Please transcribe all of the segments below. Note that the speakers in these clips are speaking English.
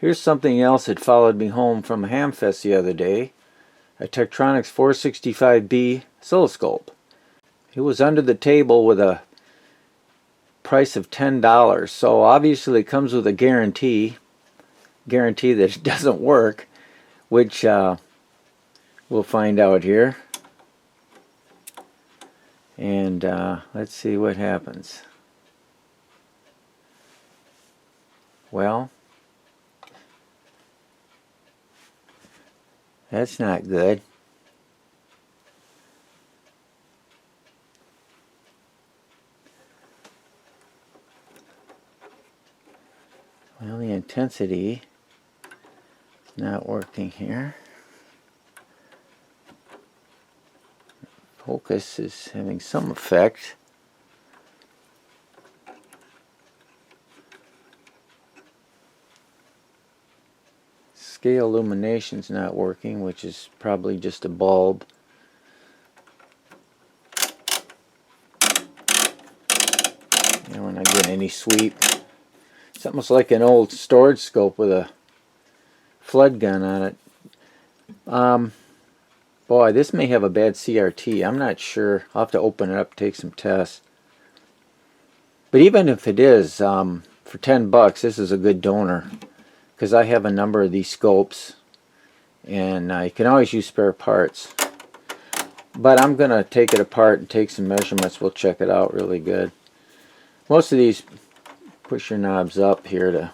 Here's something else that followed me home from Hamfest the other day. A Tektronix 465B oscilloscope. It was under the table with a price of $10, so obviously it comes with a guarantee that it doesn't work, which we'll find out here. And let's see what happens. Well, that's not good. Well, the intensity is not working here. Focus is having some effect. Scale illumination's not working, which is probably just a bulb. And we're not getting any sweep. It's almost like an old storage scope with a flood gun on it. Boy, this may have a bad CRT. I'm not sure. I'll have to open it up, take some tests. But even if it is, for $10, this is a good donor, because I have a number of these scopes, and you can always use spare parts. But I'm going to take it apart and take some measurements. We'll check it out really good. Most of these push your knobs up here to,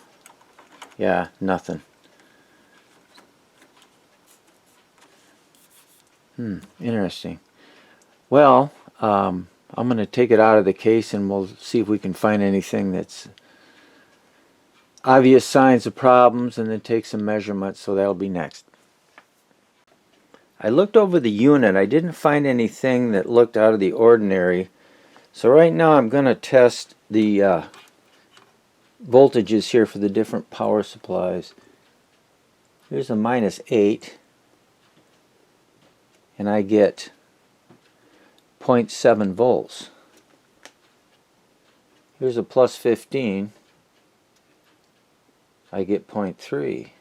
yeah, nothing. Interesting. Well, I'm going to take it out of the case and we'll see if we can find anything that's obvious signs of problems, and then take some measurements, so that'll be next. I looked over the unit. I didn't find anything that looked out of the ordinary. So right now I'm going to test the voltages here for the different power supplies. Here's a -8, and I get 0.7 volts. Here's a +15. I get 0.3.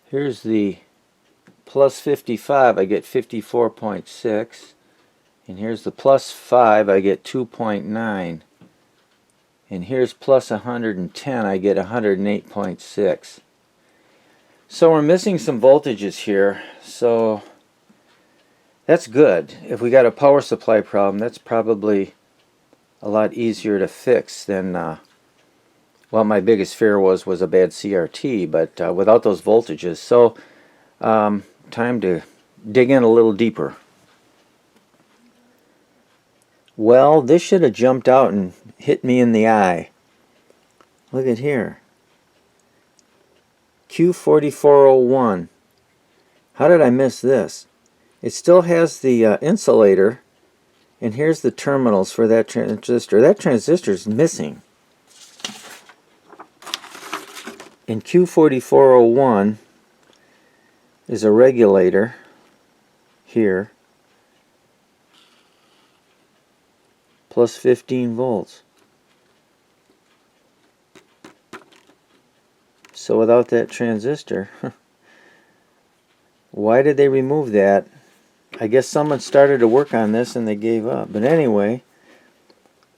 Here's the +55. I get 54.6. And here's the +5. I get 2.9. And here's +110. I get 108.6. So we're missing some voltages here. So that's good. If we got a power supply problem, that's probably a lot easier to fix than well, my biggest fear was a bad CRT, but without those voltages. So time to dig in a little deeper. Well, this should have jumped out and hit me in the eye. Look at here. Q4401. How did I miss this? It still has the insulator, and here's the terminals for that transistor. That transistor is missing. And Q4401 is a regulator here, +15 volts. So without that transistor, why did they remove that? I guess someone started to work on this and they gave up. But anyway,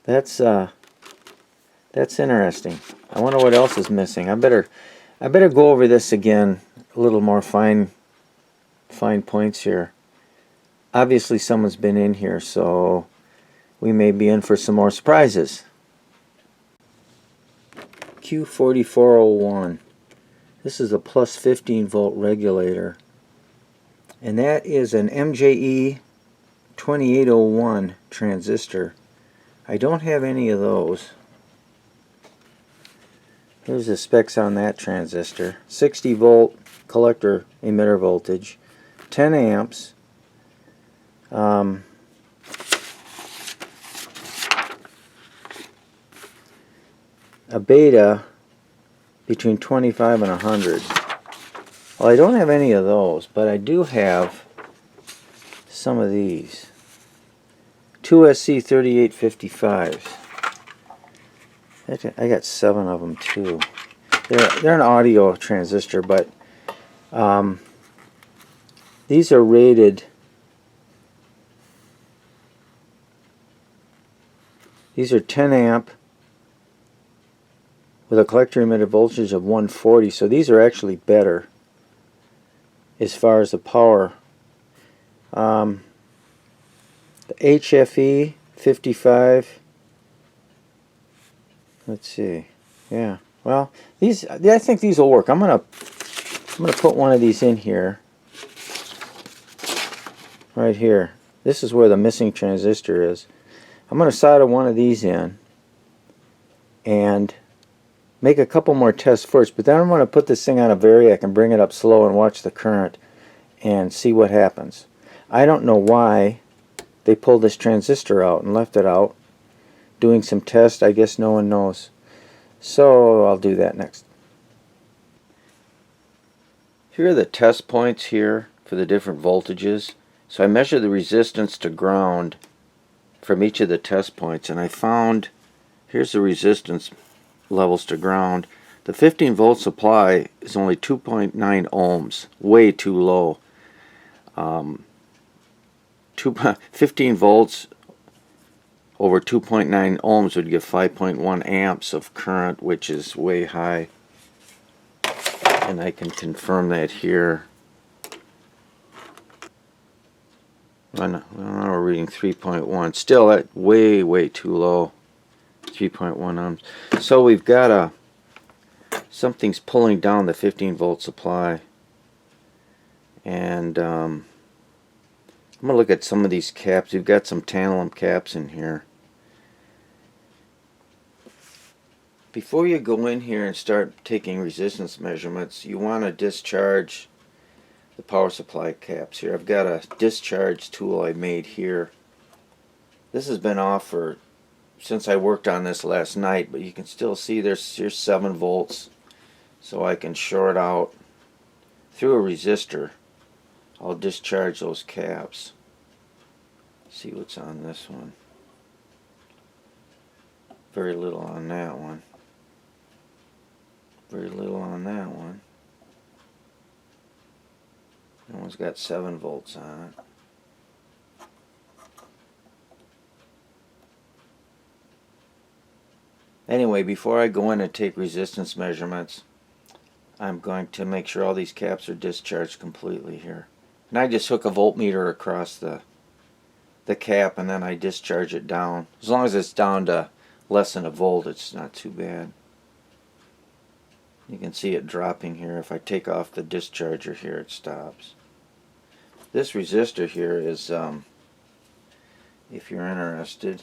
that's interesting. I wonder what else is missing. I better go over this again, a little more fine points here. Obviously someone's been in here, so we may be in for some more surprises. Q4401. This is a +15 volt regulator, and that is an MJE 2801 transistor. I don't have any of those. Here's the specs on that transistor. 60 volt collector emitter voltage, 10 amps, a beta between 25 and 100. Well, I don't have any of those, but I do have some of these. 2SC3855s. I got 7 of them too. they're an audio transistor, but these are rated. These are 10 amp with a collector emitter voltage of 140, so these are actually better as far as the power. The HFE 55. Let's see. Yeah. Well, these, I think these will work. I'm gonna put one of these in here. Right here. This is where the missing transistor is. I'm gonna solder one of these in and make a couple more tests first, but then I'm going to put this thing on a variac and bring it up slow and watch the current and see what happens. I don't know why they pulled this transistor out and left it out. Doing some tests, I guess no one knows. So I'll do that next. Here are the test points here for the different voltages. So I measured the resistance to ground from each of the test points, and I found, here's the resistance levels to ground. The 15 volt supply is only 2.9 ohms, way too low. 15 volts over 2.9 ohms would give 5.1 amps of current, which is way high, and I can confirm that here. We're reading 3.1, still that way too low. 3.1 ohms. So we've got something's pulling down the 15 volt supply, and I'm going to look at some of these caps. We've got some tantalum caps in here. Before you go in here and start taking resistance measurements, you want to discharge the power supply caps here. I've got a discharge tool I made here. This has been off since I worked on this last night, but you can still see here's 7 volts, so I can short out through a resistor. I'll discharge those caps. See what's on this one. Very little on that one. Very little on that one. That one's got 7 volts on it. Anyway, before I go in and take resistance measurements, I'm going to make sure all these caps are discharged completely here. And I just hook a voltmeter across the cap, and then I discharge it down. As long as it's down to less than a volt, it's not too bad. You can see it dropping here. If I take off the discharger here, it stops. This resistor here is, if you're interested,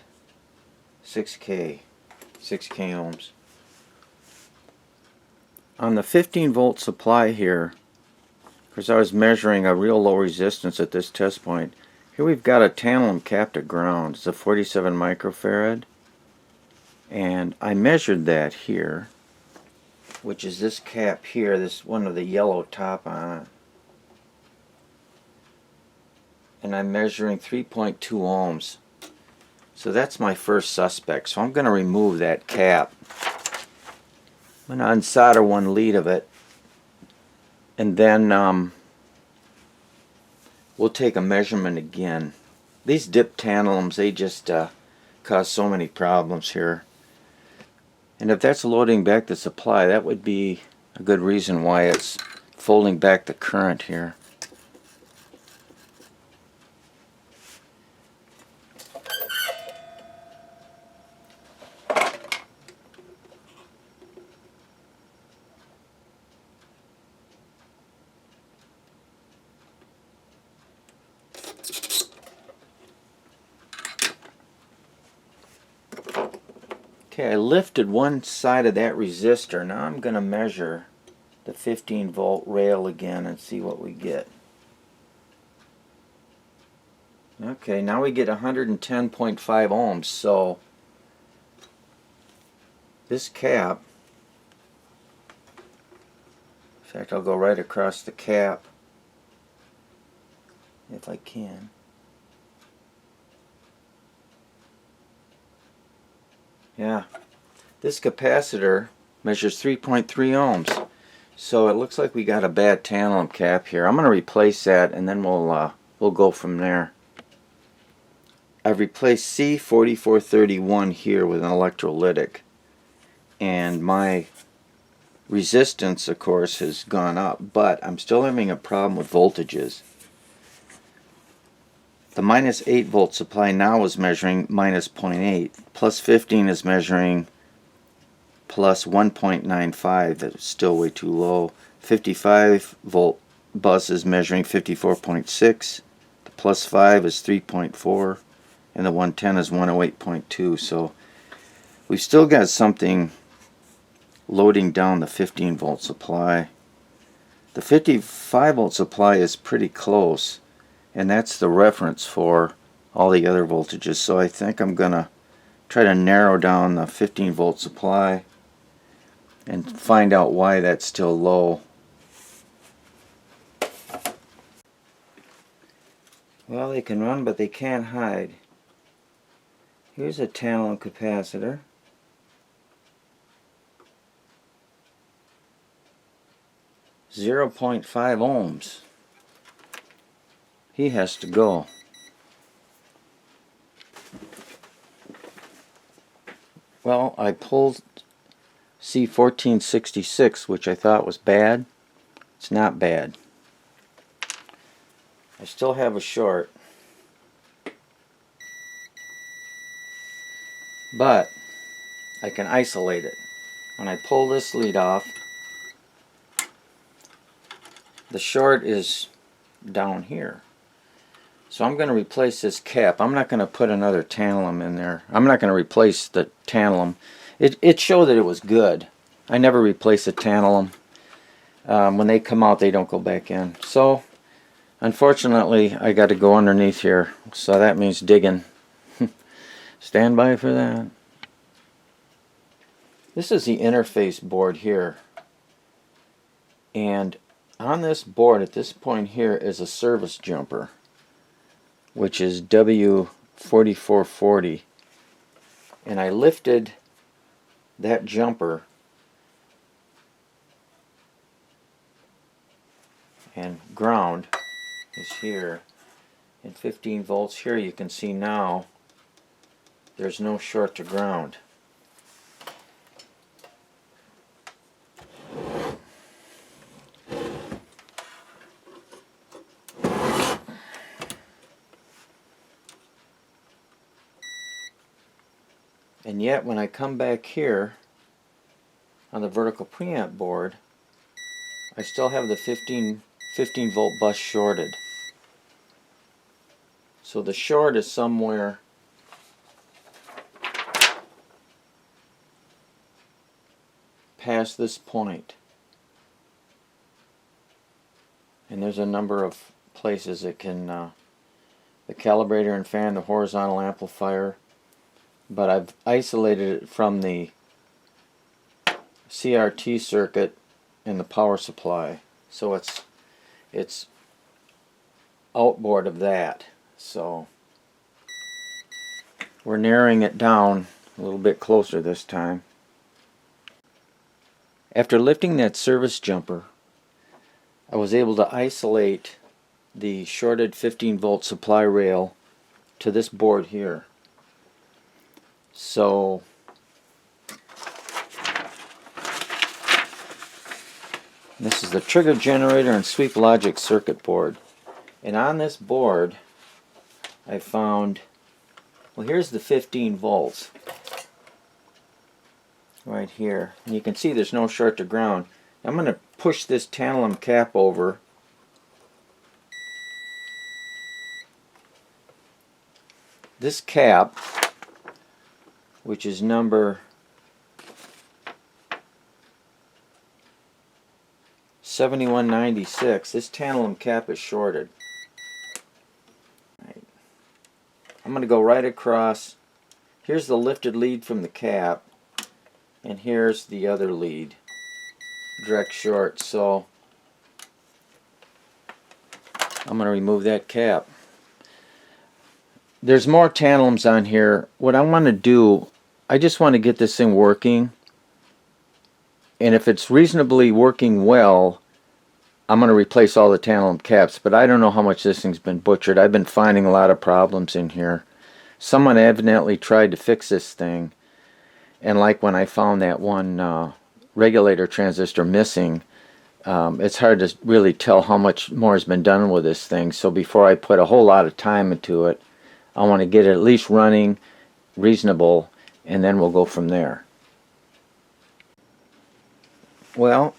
6K ohms. On the 15 volt supply here, because I was measuring a real low resistance at this test point, here we've got a tantalum cap to ground. It's a 47 microfarad, and I measured that here, which is this cap here, this one with the yellow top on it, and I'm measuring 3.2 ohms. So that's my first suspect. So I'm going to remove that cap. I'm going to unsolder one lead of it, and then we'll take a measurement again. These dip tantalums, they just cause so many problems here. And if that's loading back the supply, that would be a good reason why it's folding back the current here. Okay, I lifted one side of that resistor. Now I'm going to measure the 15 volt rail again and see what we get. Okay, now we get 110.5 ohms. So this cap, in fact I'll go right across the cap if I can. Yeah, this capacitor measures 3.3 ohms. So it looks like we got a bad tantalum cap here. I'm going to replace that, and then we'll go from there. I've replaced C4431 here with an electrolytic, and my resistance, of course, has gone up, but I'm still having a problem with voltages. The minus 8 volt supply now is measuring minus 0.8. Plus 15 is measuring plus 1.95. That's still way too low. 55 volt bus is measuring 54.6. The plus 5 is 3.4. And the 110 is 108.2. So we've still got something loading down the 15 volt supply. The 55 volt supply is pretty close, and that's the reference for all the other voltages. So I think I'm gonna try to narrow down the 15 volt supply and find out why that's still low. Well, they can run, but they can't hide. Here's a tantalum capacitor. .5 ohms. He has to go. Well, I pulled C1466, which I thought was bad. It's not bad. I still have a short, but I can isolate it. When I pull this lead off, the short is down here. So I'm going to replace this cap. I'm not going to put another tantalum in there. I'm not going to replace the tantalum. It showed that it was good. I never replace a tantalum. When they come out, they don't go back in. So unfortunately, I got to go underneath here. So that means digging. Stand by for that. This is the interface board here. And on this board at this point here is a service jumper, which is W4440, and I lifted that jumper and ground is here, and 15 volts here. You can see now there's no short to ground. And yet when I come back here on the vertical preamp board, I still have the 15 volt bus shorted. So the short is somewhere past this point. And there's a number of places it can, the calibrator and fan, the horizontal amplifier, but I've isolated it from the CRT circuit and the power supply, so it's outboard of that. So we're narrowing it down a little bit closer this time. After lifting that service jumper, I was able to isolate the shorted 15 volt supply rail to this board here. So this is the trigger generator and sweep logic circuit board. And on this board I found, well, here's the 15 volts right here. And you can see there's no short to ground. I'm going to push this tantalum cap over. This cap, which is number 7196, this tantalum cap is shorted. Right. I'm going to go right across. Here's the lifted lead from the cap, and here's the other lead, direct short. So I'm going to remove that cap. There's more tantalums on here. What I want to do, I just want to get this thing working. and if it's reasonably working well, I'm going to replace all the tantalum caps, but I don't know how much this thing's been butchered. I've been finding a lot of problems in here. Someone evidently tried to fix this thing, and like when I found that one regulator transistor missing, it's hard to really tell how much more has been done with this thing. So before I put a whole lot of time into it, I want to get it at least running reasonable, and then we'll go from there. Well,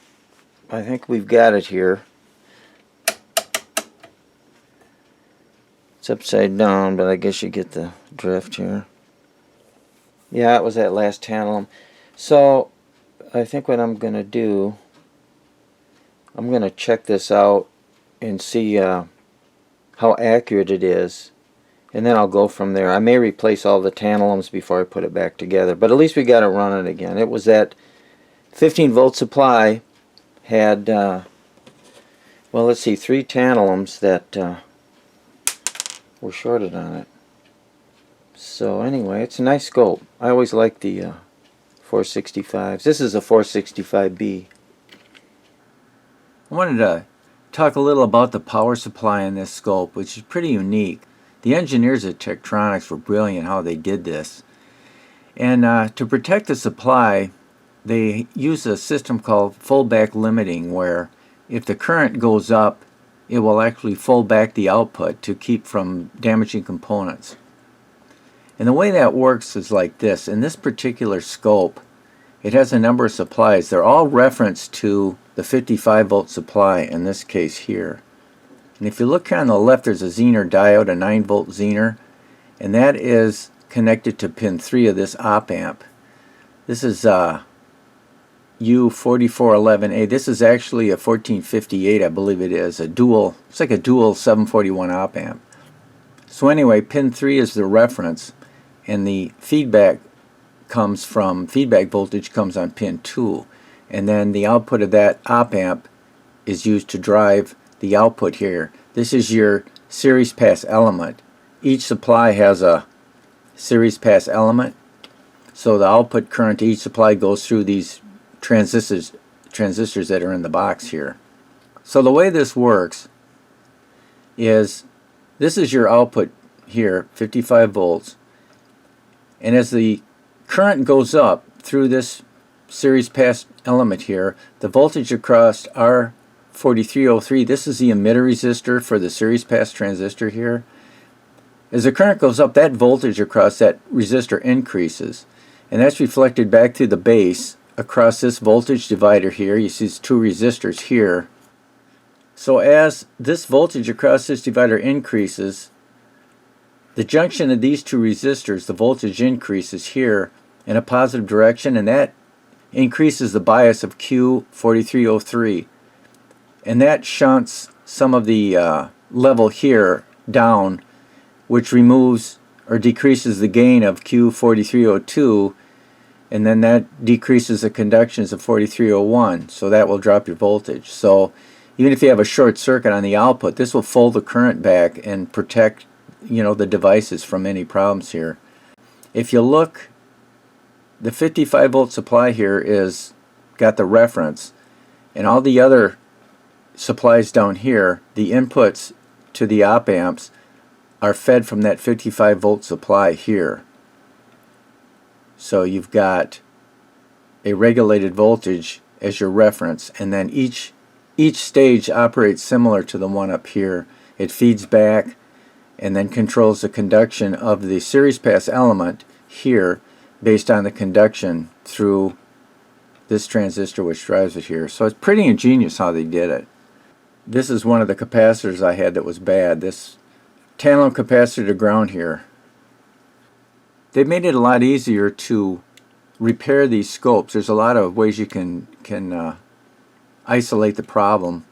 I think we've got it here. It's upside down, but I guess you get the drift here. Yeah, it was that last tantalum. So I think what I'm going to do, I'm going to check this out and see how accurate it is, and then I'll go from there. I may replace all the tantalums before I put it back together, but at least we got it running again. It was that 15 volt supply had, well, let's see, 3 tantalums that were shorted on it. So anyway, it's a nice scope. I always like the 465s. This is a 465B. I wanted to talk a little about the power supply in this scope, which is pretty unique. The engineers at Tektronix were brilliant how they did this. And to protect the supply, they use a system called full-back limiting, where if the current goes up, it will actually fold back the output to keep from damaging components. And the way that works is like this. In this particular scope, it has a number of supplies. They're all referenced to the 55 volt supply in this case here. And if you look here on the left, there's a Zener diode, a 9 volt Zener, and that is connected to pin 3 of this op amp. This is U4411A. This is actually a 1458, I believe it is, a dual, it's like a dual 741 op amp. So anyway, pin 3 is the reference, and the feedback comes from, feedback voltage comes on pin 2, and then the output of that op amp is used to drive the output here. This is your series pass element. Each supply has a series pass element, so the output current to each supply goes through these transistors that are in the box here. So the way this works is, this is your output here, 55 volts, and as the current goes up through this series pass element here, the voltage across R4303, this is the emitter resistor for the series pass transistor here. As the current goes up, that voltage across that resistor increases, and that's reflected back through the base across this voltage divider here. You see these 2 resistors here. So as this voltage across this divider increases, the junction of these 2 resistors, the voltage increases here in a positive direction, and that increases the bias of Q4303, and that shunts some of the level here down, which removes or decreases the gain of Q4302, and then that decreases the conductions of 4301, so that will drop your voltage. So even if you have a short circuit on the output, this will fold the current back and protect, you know, the devices from any problems here. If you look, the 55 volt supply here is got the reference, and all the other supplies down here, the inputs to the op amps, are fed from that 55 volt supply here. So you've got a regulated voltage as your reference, and then each stage operates similar to the one up here. It feeds back and then controls the conduction of the series pass element here based on the conduction through this transistor which drives it here. So it's pretty ingenious how they did it. This is one of the capacitors I had that was bad. This tantalum capacitor to ground here. They made it a lot easier to repair these scopes. There's a lot of ways you can isolate the problem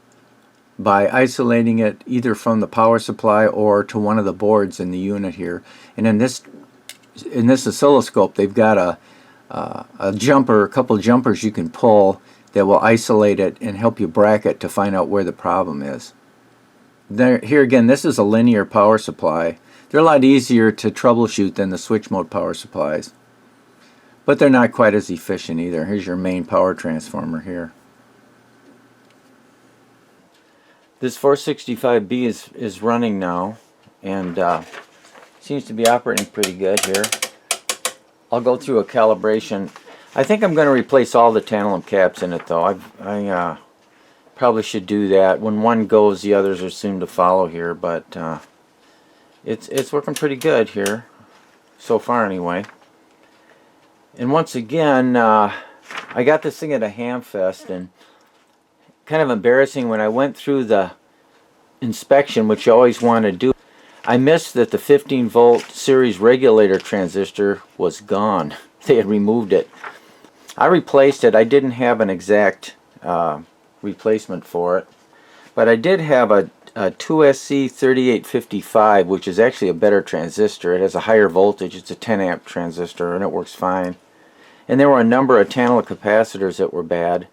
by isolating it either from the power supply or to one of the boards in the unit here. And in this oscilloscope, they've got a jumper, a couple jumpers you can pull that will isolate it and help you bracket to find out where the problem is. Here again, this is a linear power supply. They're a lot easier to troubleshoot than the switch mode power supplies. But they're not quite as efficient either. Here's your main power transformer here. This 465B is running now, and seems to be operating pretty good here. I'll go through a calibration. I think I'm going to replace all the tantalum caps in it, though. I probably should do that. When one goes, the others are soon to follow here, but it's working pretty good here, so far anyway. And once again, I got this thing at a ham fest, and kind of embarrassing, when I went through the inspection, which you always want to do, I missed that the 15 volt series regulator transistor was gone. They had removed it. I replaced it. I didn't have an exact replacement for it, but I did have a 2SC3855, which is actually a better transistor. It has a higher voltage. It's a 10 amp transistor, and it works fine. And there were a number of tantalum capacitors that were bad.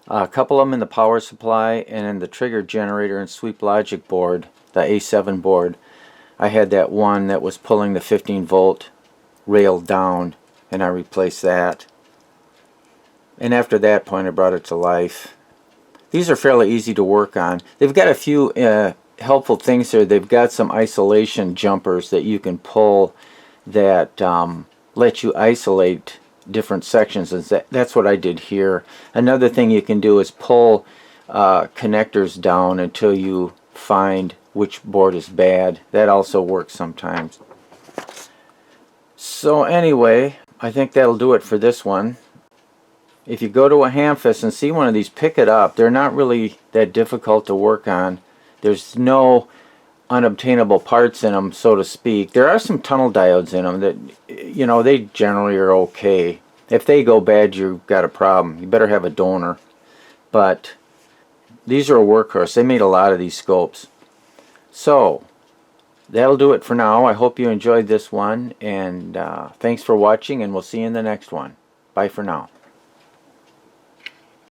A couple of them in the power supply, and in the trigger generator and sweep logic board, the A7 board, I had that one that was pulling the 15 volt rail down, and I replaced that. And after that point, I brought it to life. These are fairly easy to work on. They've got a few helpful things here. They've got some isolation jumpers that you can pull that let you isolate different sections, and that's what I did here. Another thing you can do is pull connectors down until you find which board is bad. That also works sometimes. So anyway, I think that'll do it for this one. If you go to a hamfest and see one of these, pick it up. They're not really that difficult to work on. There's no unobtainable parts in them, so to speak. There are some tunnel diodes in them that, you know, they generally are okay. If they go bad, you've got a problem. You better have a donor. But these are a workhorse. They made a lot of these scopes. So that'll do it for now. I hope you enjoyed this one, and thanks for watching, and we'll see you in the next one. Bye for now.